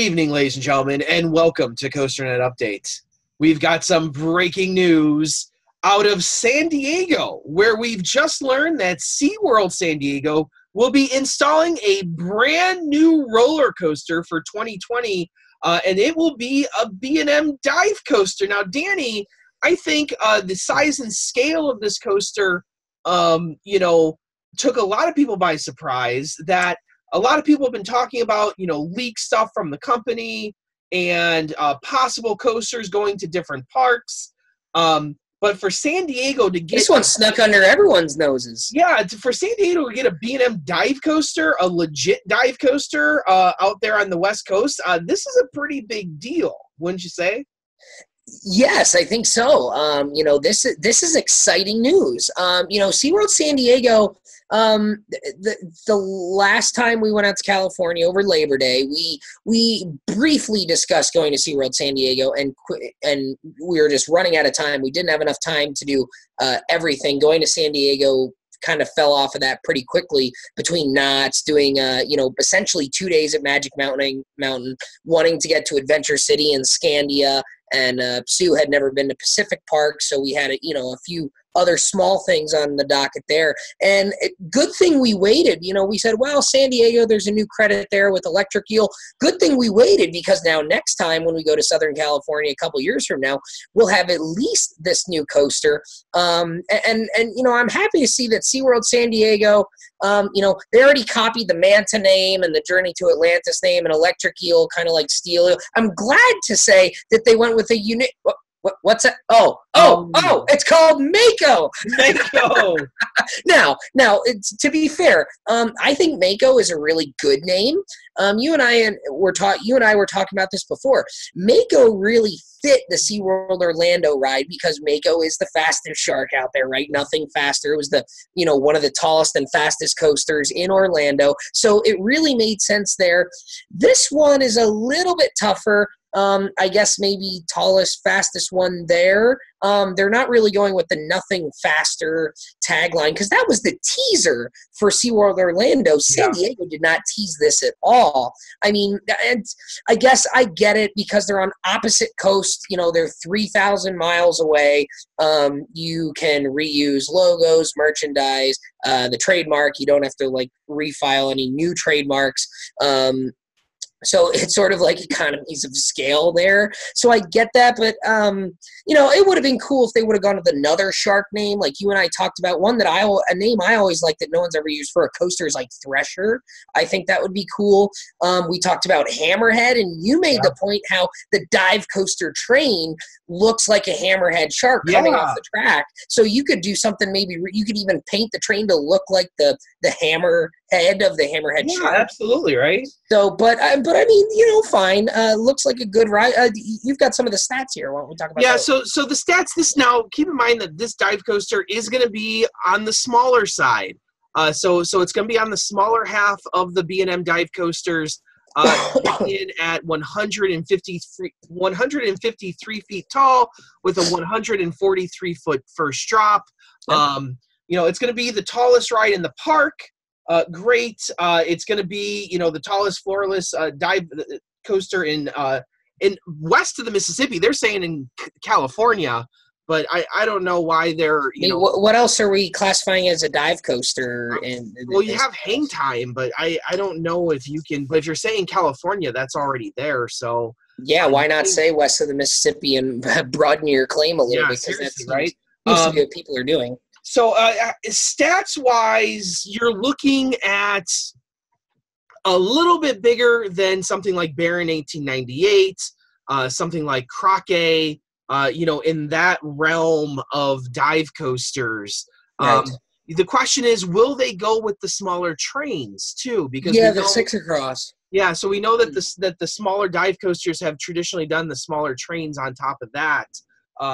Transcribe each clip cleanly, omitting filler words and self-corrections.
evening, ladies and gentlemen, and welcome to COASTER-net Update. We've got some breaking news out of San Diego, where we've just learned that SeaWorld San Diego will be installing a brand new roller coaster for 2020, and it will be a B&M dive coaster. Now, Danny, I think the size and scale of this coaster, took a lot of people by surprise. That a lot of people have been talking about, leaked stuff from the company and possible coasters going to different parks. But for San Diego to get... This one snuck under everyone's noses. Yeah, for San Diego to get a B&M dive coaster, a legit dive coaster out there on the West Coast, this is a pretty big deal, wouldn't you say? Yes, I think so. This is exciting news. SeaWorld San Diego, the last time we went out to California over Labor Day, we briefly discussed going to SeaWorld San Diego, and we were just running out of time. We didn't have enough time to do everything. Going to San Diego kind of fell off of that pretty quickly between knots, doing essentially 2 days at Magic Mountain, wanting to get to Adventure City and Scandia. And Sue had never been to Pacific Park, so we had a few other small things on the docket there. And good thing we waited. We said, well, San Diego, there's a new credit there with Electric Eel. Good thing we waited, because now next time when we go to Southern California a couple years from now, we'll have at least this new coaster. And I'm happy to see that SeaWorld San Diego, they already copied the Manta name and the Journey to Atlantis name and Electric Eel, kind of like Steel Eel. I'm glad to say that they went with a unique... What's that? Oh! It's called Mako. Mako. Now, to be fair, I think Mako is a really good name. You and I were talking about this before. Mako really fit the SeaWorld Orlando ride because Mako is the fastest shark out there, right? Nothing faster. It was the one of the tallest and fastest coasters in Orlando, so it really made sense there. This one is a little bit tougher. I guess maybe tallest, fastest one there. They're not really going with the nothing faster tagline, because that was the teaser for SeaWorld Orlando. San Diego did not tease this at all. I mean, and I guess I get it because they're on opposite coast. They're 3,000 miles away. You can reuse logos, merchandise, the trademark. You don't have to refile any new trademarks. So it's sort of like economies of scale there. So I get that, but, it would have been cool if they would have gone with another shark name. Like you and I talked about a name I always like that no one's ever used for a coaster is like Thresher. I think that would be cool. We talked about Hammerhead, and you made the point how the dive coaster train looks like a hammerhead shark coming off the track. So you could do something, maybe you could even paint the train to look like the hammerhead of the hammerhead shark. Absolutely, right? So, but I mean, fine. Looks like a good ride. You've got some of the stats here. Why don't we talk about those? So the stats, now, keep in mind that this dive coaster is going to be on the smaller side. So it's going to be on the smaller half of the B&M dive coasters, in at 153 feet tall with a 143-foot first drop. It's going to be the tallest ride in the park. Great. It's going to be, the tallest floorless dive coaster in west of the Mississippi. They're saying in California, but I don't know why they're, what else are we classifying as a dive coaster? You have hang time, but I don't know if you can, but if you're saying California, that's already there. So yeah, why not say west of the Mississippi and broaden your claim a little bit? Because that's right. Seems to be what people are doing. So stats-wise, you're looking at a little bit bigger than something like Baron 1898, something like Crockett, in that realm of dive coasters. Right. The question is, will they go with the smaller trains too? Because the 6 across. Yeah, so we know that the smaller dive coasters have traditionally done the smaller trains on top of that.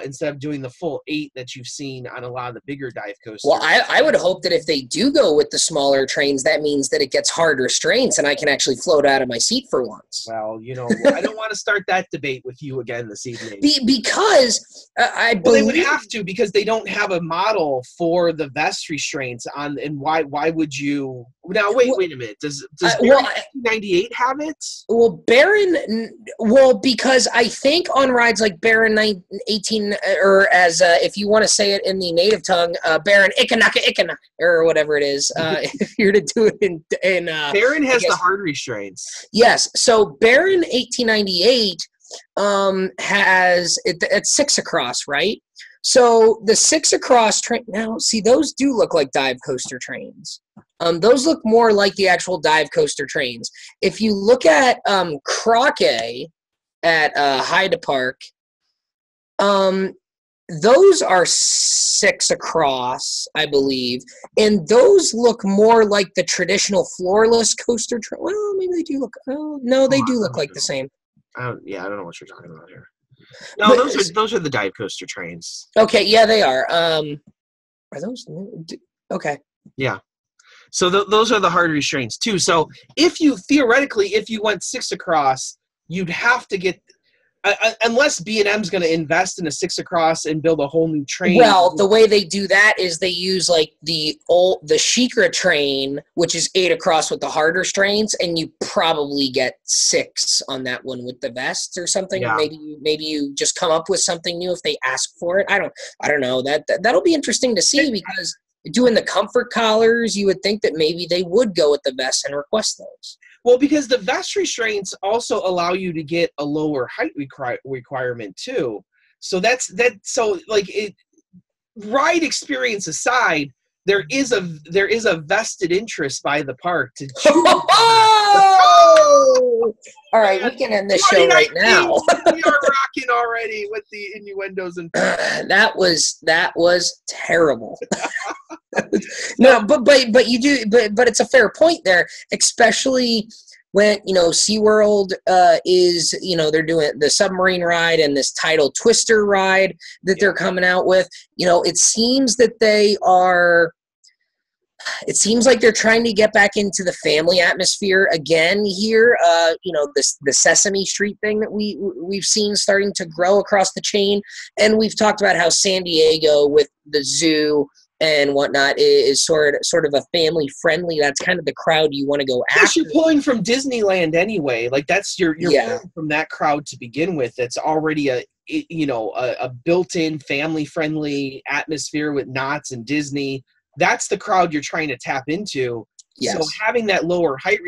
instead of doing the full 8 that you've seen on a lot of the bigger dive coasters. Well, I would hope that if they do go with the smaller trains, that means that it gets hard restraints and I can actually float out of my seat for once. Well, I don't want to start that debate with you again this evening. Because I believe they would have to, because they don't have a model for the vest restraints on. And why would you? Now wait a minute. Does Baron 1998 have it? Well, because I think on rides like Baron 18, or as if you want to say it in the native tongue, Baron Ikanaka, or whatever it is, if you're to do it in Baron has the hard restraints. Yes, so Baron 1898 has it's 6 across, right? So the 6 across train, now see, those do look like dive coaster trains. Those look more like the actual dive coaster trains. If you look at Crockett at Hyde Park, those are 6 across, I believe, and those look more like the traditional floorless coaster train. Well, maybe they do look. Oh, no, they do look like the same. I don't know what you're talking about here. No, those are the dive coaster trains. Okay, yeah, they are. Are those new? Okay. Yeah. So those are the hard restraints too. So if you went 6 across, you'd have to get, unless B&M's going to invest in a 6 across and build a whole new train. Well, the way they do that is they use like the Sheikra train, which is 8 across with the hard restraints, and you probably get 6 on that one with the vests or something. Yeah. Maybe you just come up with something new if they ask for it. I don't know. That'll be interesting to see, because doing the comfort collars, you would think that maybe they would go with the vests and request those. Well, because the vest restraints also allow you to get a lower height requirement too. So ride experience aside, there is a vested interest by the park to choose. All right, we can end this show right now. We are rocking already with the innuendos and that was terrible. No, but you do, but it's a fair point there, especially when SeaWorld is they're doing the submarine ride and this tidal twister ride that they're coming out with. It seems that they are. It seems like they're trying to get back into the family atmosphere again here. The Sesame Street thing that we've seen starting to grow across the chain, and we've talked about how San Diego with the zoo and whatnot is sort of a family friendly. That's kind of the crowd you want to go after. Plus, you're pulling from Disneyland anyway. Like that's you're pulling from that crowd to begin with. That's already a built-in family friendly atmosphere with Knott's and Disney. That's the crowd you're trying to tap into. Yes. So having that lower height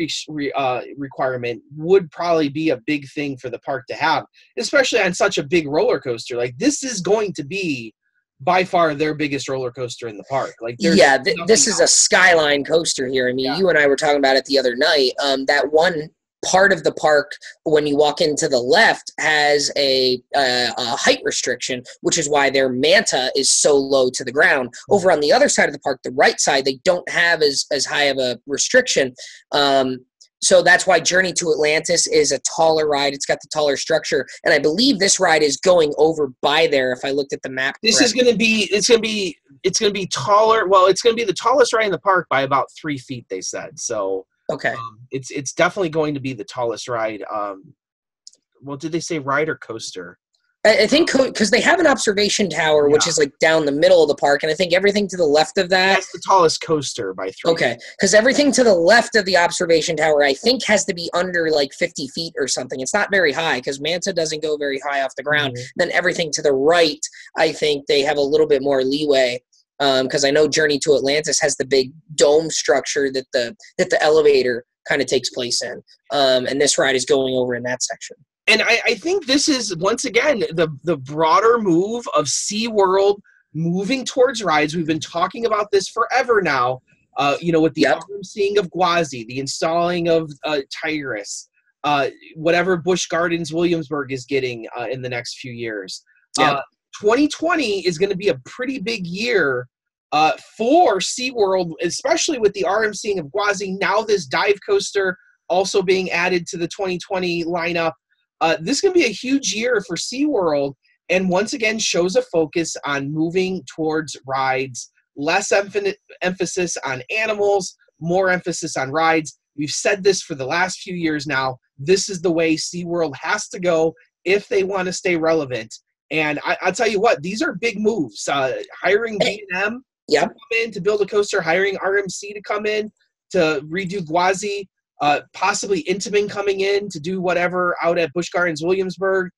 requirement would probably be a big thing for the park to have, especially on such a big roller coaster. Like this is going to be by far their biggest roller coaster in the park. Like this is a skyline coaster here. I mean, you and I were talking about it the other night. That one part of the park, when you walk into the left, has a height restriction, which is why their Manta is so low to the ground. Over on the other side of the park, the right side, they don't have as high of a restriction. So that's why Journey to Atlantis is a taller ride. It's got the taller structure, and I believe this ride is going over by there. If I looked at the map, it's going to be taller. Well, it's going to be the tallest ride in the park by about 3 feet. They said so. Okay. It's definitely going to be the tallest ride. Well, did they say ride or coaster? I think because they have an observation tower, which is like down the middle of the park, and I think everything to the left of that. That's the tallest coaster by 3. Okay, because everything to the left of the observation tower, I think, has to be under like 50 feet or something. It's not very high because Manta doesn't go very high off the ground. Mm-hmm. Then everything to the right, I think they have a little bit more leeway. Because I know Journey to Atlantis has the big dome structure that the elevator kind of takes place in, and this ride is going over in that section. And I think this is, once again, the broader move of SeaWorld moving towards rides. We've been talking about this forever now, with the seeing of Gwazi, the installing of Tigris, whatever Busch Gardens Williamsburg is getting in the next few years. 2020 is going to be a pretty big year for SeaWorld, especially with the RMCing of Gwazi. Now this dive coaster also being added to the 2020 lineup. This is going to be a huge year for SeaWorld, and once again shows a focus on moving towards rides, less emphasis on animals, more emphasis on rides. We've said this for the last few years now. This is the way SeaWorld has to go if they want to stay relevant. And I'll tell you what, these are big moves. Hiring B&M to come in to build a coaster, hiring RMC to come in to redo Gwazi, possibly Intamin coming in to do whatever out at Busch Gardens Williamsburg.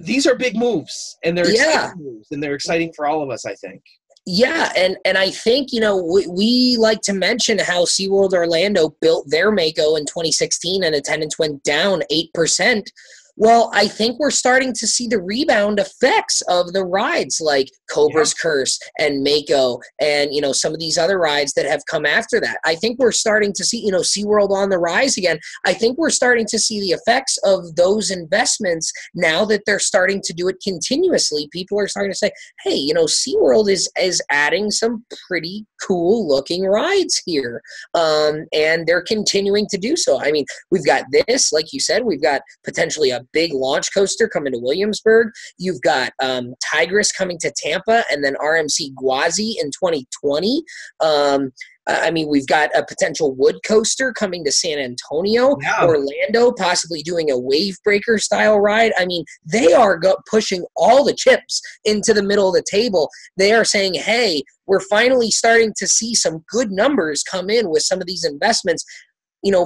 These are big moves, and they're exciting moves, and they're exciting for all of us, I think. Yeah, and I think, we like to mention how SeaWorld Orlando built their Mako in 2016 and attendance went down 8%. Well, I think we're starting to see the rebound effects of the rides like Cobra's Curse and Mako and, some of these other rides that have come after that. I think we're starting to see, SeaWorld on the rise again. I think we're starting to see the effects of those investments now that they're starting to do it continuously. People are starting to say, hey, SeaWorld is adding some pretty cool looking rides here. And they're continuing to do so. I mean, we've got this, like you said, we've got potentially a big launch coaster coming to Williamsburg. You've got Tigris coming to Tampa, and then RMC Gwazi in 2020. We've got a potential wood coaster coming to San Antonio, Orlando, possibly doing a wave breaker style ride. I mean, they are pushing all the chips into the middle of the table. They are saying, hey, we're finally starting to see some good numbers come in with some of these investments.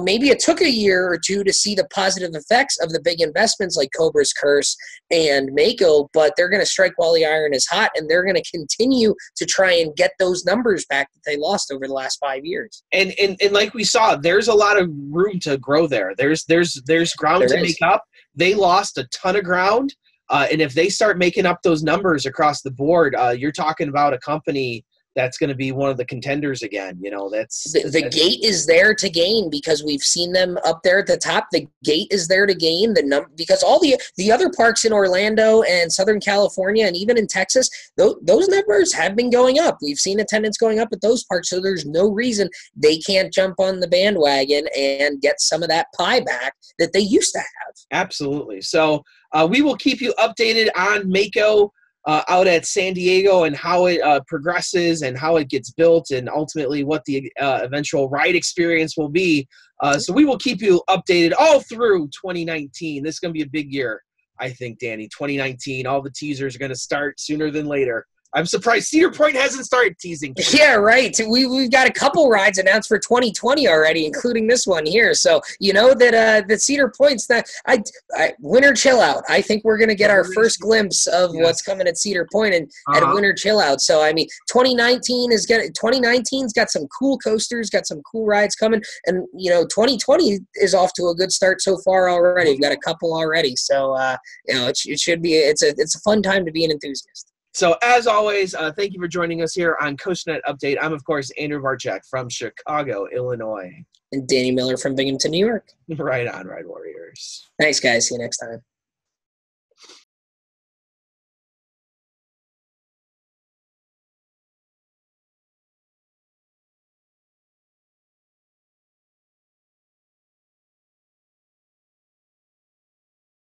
Maybe it took a year or two to see the positive effects of the big investments like Cobra's Curse and Mako, but they're going to strike while the iron is hot, and they're going to continue to try and get those numbers back that they lost over the last 5 years. And like we saw, there's a lot of room to grow there. There's ground to make up. They lost a ton of ground, and if they start making up those numbers across the board, you're talking about a company that's going to be one of the contenders again. That's the gate is there to gain because we've seen them up there at the top. The gate is there to gain because all the other parks in Orlando and Southern California and even in Texas, those numbers have been going up. We've seen attendance going up at those parks, so there's no reason they can't jump on the bandwagon and get some of that pie back that they used to have. Absolutely. So we will keep you updated on Mako out at San Diego and how it progresses and how it gets built and ultimately what the eventual ride experience will be. So we will keep you updated all through 2019. This is going to be a big year, I think, Danny. 2019, all the teasers are going to start sooner than later. I'm surprised Cedar Point hasn't started teasing. Yeah, right. We've got a couple rides announced for 2020 already, including this one here. So that Cedar Point's that Winter Chill Out. I think we're going to get our first glimpse of what's coming at Cedar Point and at Winter Chill Out. So 2019's got some cool coasters, got some cool rides coming, and 2020 is off to a good start so far already. We've got a couple already, so it should be it's a fun time to be an enthusiast. So, as always, thank you for joining us here on COASTER-net Update. I'm, of course, Andrew Varchek from Chicago, Illinois. And Danny Miller from Binghamton, New York. Right on, Ride Warriors. Thanks, guys. See you next time.